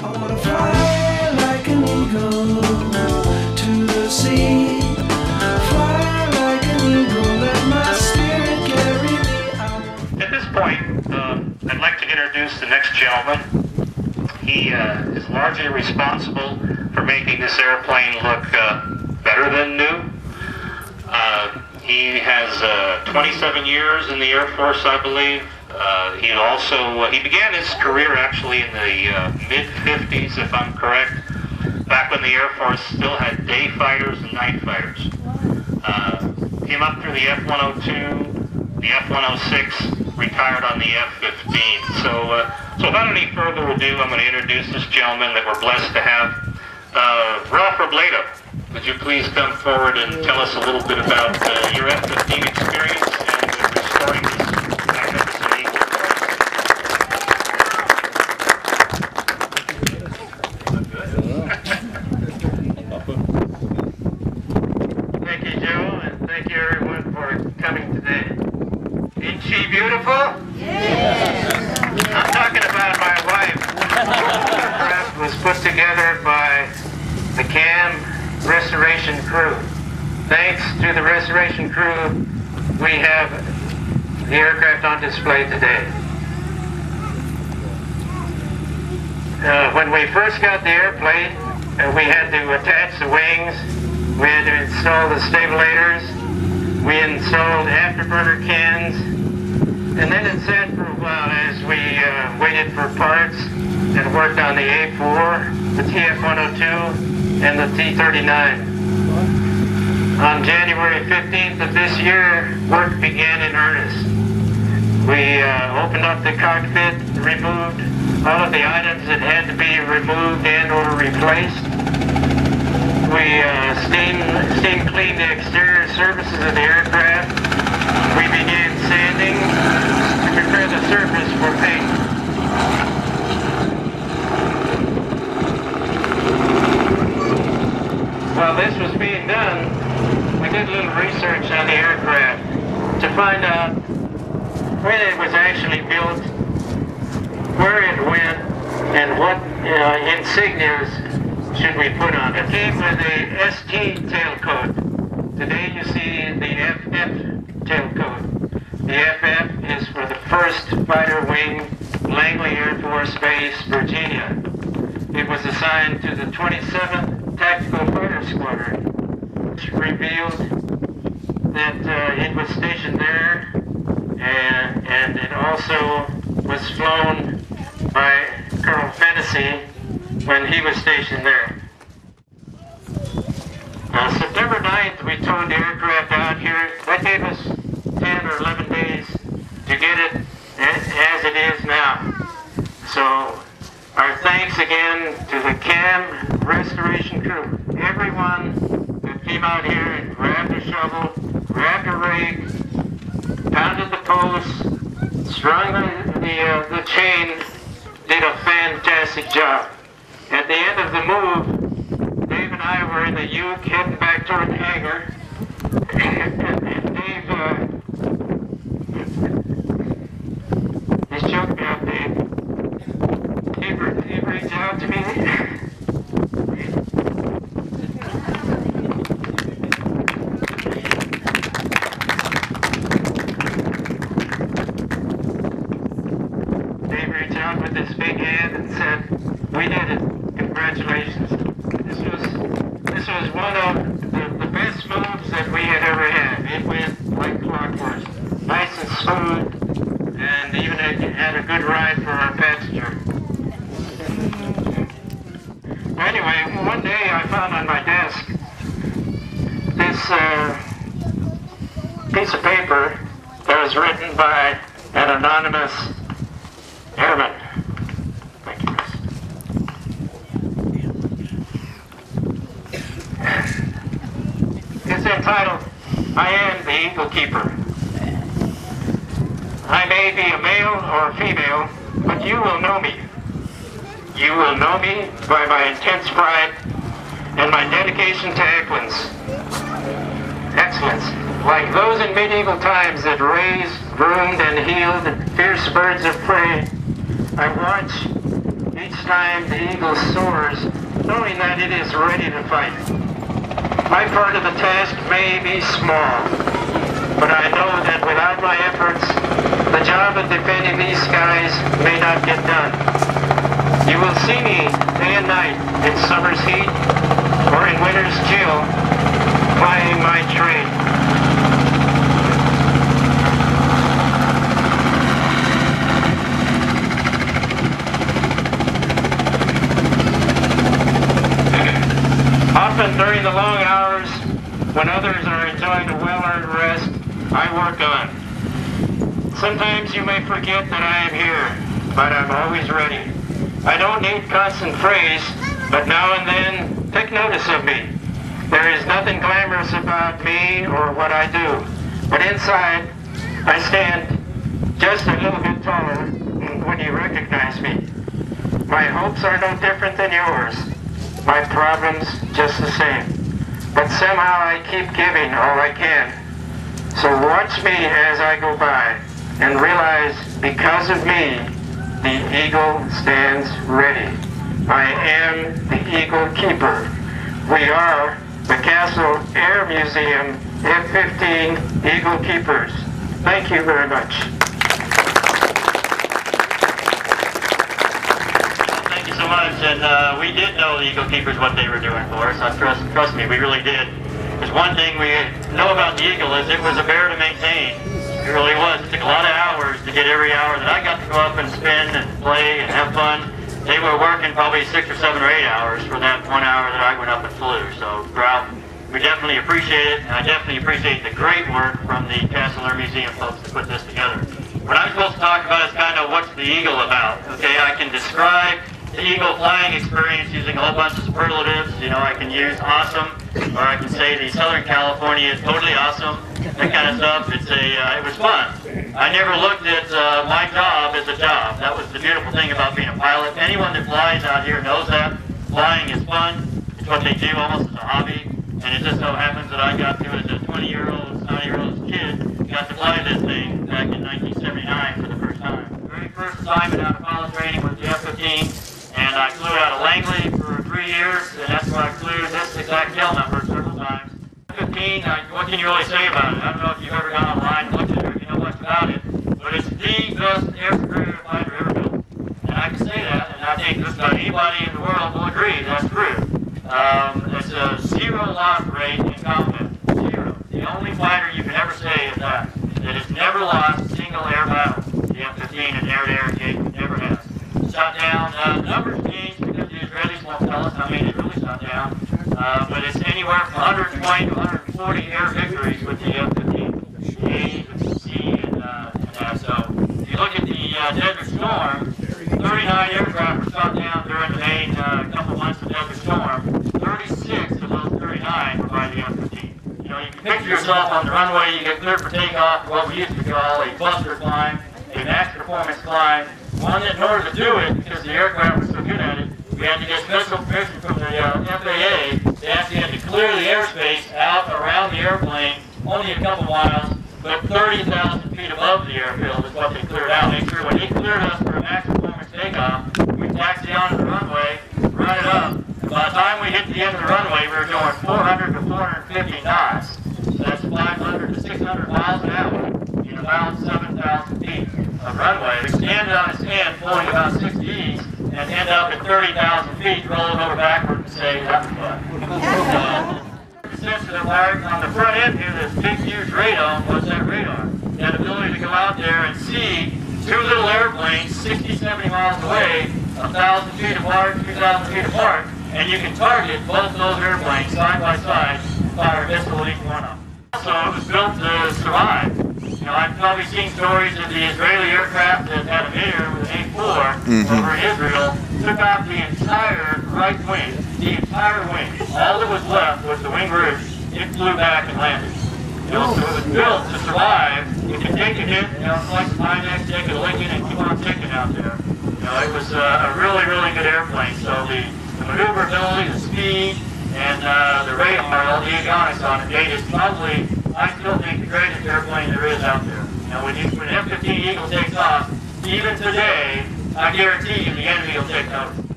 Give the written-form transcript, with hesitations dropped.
I wanna fly like an eagle to the sea. Fly like an eagle, let my spirit carry me. At this point, I'd like to introduce the next gentleman. He is largely responsible for making this airplane look better than new. He has 27 years in the Air Force, I believe. He began his career actually in the mid-50s, if I'm correct, back when the Air Force still had day fighters and night fighters. Came up through the F-102, the F-106, retired on the F-15. So without any further ado, I'm going to introduce this gentleman that we're blessed to have, Ralph Robledo. Would you please come forward and tell us a little bit about your F-15 experience and restoring this magnificent Eagle? Thank you, Joe, and thank you everyone for coming today. Isn't she beautiful? Yes. I'm talking about my wife. The aircraft was put together by the CAM restoration crew. Thanks to the restoration crew, we have the aircraft on display today. When we first got the airplane, we had to attach the wings, we had to install the stabilators, we installed afterburner cans, and then it sat for a while as we waited for parts and worked on the A4, the TF-102, and the T-39. On January 15th of this year, work began in earnest. We opened up the cockpit, removed all of the items that had to be removed and or replaced. We steam cleaned the exterior surfaces of the aircraft. We began sanding to prepare the surface for paint. While this was being done, we did a little research on the aircraft to find out when it was actually built, where it went, and what insignias should we put on it. It came with a ST tailcoat. Today you see the FF tailcoat. The FF is for the 1st Fighter Wing, Langley Air Force Base, Virginia. It was assigned to the 27th Tactical Fighter Squadron, which revealed that it was stationed there, and it also was flown by Colonel Fennessy when he was stationed there. September 9th, we towed the aircraft out here. That gave us 10 or 11 days to get it as it is now. So our thanks again to the CAM restoration crew. Everyone that came out here and grabbed a shovel, grabbed a rake, pounded the posts, strung the chain, did a fantastic job. At the end of the move, Dave and I were in the Uke heading back toward the hangar, and Dave, he's choking me up, Dave. He reached out to me. Dave reached out with his big hand and said, "We did it. Congratulations." This was one of the best moves that we had ever had. It went like clockwork, nice and smooth, and even had a good ride for our passenger. Anyway, one day I found on my desk this piece of paper that was written by an anonymous airman. Thank you, Chris. It's entitled, "I am the Eagle Keeper. I may be a male or a female, but you will know me. You will know me by my intense pride and my dedication to excellence, like those in medieval times that raised, groomed, and healed fierce birds of prey. I watch Each time the eagle soars, knowing that it is ready to fight. My part of the task may be small, but I know that without my efforts, the job of defending these skies may not get done. You will see me day and night in summer's heat or in winter's chill, plying my trade. Often during the long hours, when others are enjoying a well-earned rest, I work on. Sometimes you may forget that I am here, but I'm always ready. I don't need constant praise, but now and then, take notice of me. There is nothing glamorous about me or what I do, but inside, I stand just a little bit taller when you recognize me. My hopes are no different than yours. My problems just the same. But somehow I keep giving all I can. So watch me as I go by and realize because of me, the eagle stands ready. I am the eagle keeper. We are the Castle Air Museum F-15 Eagle Keepers. Thank you very much. So much, and we did know the Eagle Keepers what they were doing for us. Trust me, we really did. Because one thing we know about the Eagle is it was a bear to maintain. It really was. It took a lot of hours to get every hour that I got to go up and spin and play and have fun. They were working probably 6 or 7 or 8 hours for that 1 hour that I went up and flew. So, Ralph, we definitely appreciate it, and I definitely appreciate the great work from the Castle Air Museum folks to put this together. What I'm supposed to talk about is kind of what's the Eagle about. Okay, I can describe the Eagle flying experience using a whole bunch of superlatives. You know, I can use awesome, or I can say the Southern California is totally awesome, that kind of stuff. It was fun. I never looked at my job as a job. That was the beautiful thing about being a pilot. Anyone that flies out here knows that. Flying is fun. It's what they do almost as a hobby. And it just so happens that I got to, as a 20-year-old, 9-year-old kid, got to fly this thing back in 1979 for the first time. The very first assignment out of pilot training was the F-15. And I flew out of Langley for 3 years, and that's where I flew this exact tail number several times. F-15, what can you really say about it? I don't know if you've ever gone online and looked at it or if you know much about it, but it's the best air superior fighter ever built. And I can say that, and I think just about anybody in the world will agree that's true. It's a 0 loss rate in combat. 0. The only fighter you can ever say is that it's never lost a single air battle. The F-15 and air-to-air engagement never has. Shot down, numbers change because the Israelis won't tell us how many they really shot down, but it's anywhere from 120 to 140 air victories with the F-15, the A, the C, and that. So if you look at the Desert Storm, 39 aircraft were shot down during the main couple months of Desert Storm. 36 of those 39 were by the F-15. You know, you can picture yourself on the runway, you get cleared for takeoff, what we used to call a buster climb, a max performance climb. One that in order to do it, because the aircraft was so good at it, we had to get special permission from the FAA. They actually had to clear the airspace out around the airplane, only a couple miles, but 30,000 feet above the airfield is what they cleared out. Make sure when they cleared us for a max performance takeoff, we taxi onto the runway, run it up. By the time we hit the end of the runway, we were going 400 to 450 knots. That's 500 to 600 miles an hour in about 7,000 feet of runway. We stand on its end, pulling about 60 E's, and end up at 30,000 feet, rolling over backward and say, that's fun. Sensitive part on the front end here, this big, huge radome, what's that radar? That ability to go out there and see 2 little airplanes 60, 70 miles away, 1,000 feet apart, 2,000 feet apart, and you can target both those airplanes side by side, fire a missile at each one of them. So it was built to survive. You know, I've probably seen stories of the Israeli aircraft that had a midair with an A4 over in Israel, took out the entire right wing, the entire wing. All that was left was the wing roof. It flew back and landed. You know, so it was built to survive. It could take a hit, you know, like the Condensed, take a Lincoln, and keep on ticking out there. You know, it was a really, really good airplane. So the maneuverability, the speed, and the radar, all the avionics on it, made it probably, I still think, the greatest airplane there is out there. Now, when F-15 Eagle takes off, even today, I guarantee you the enemy will take notice.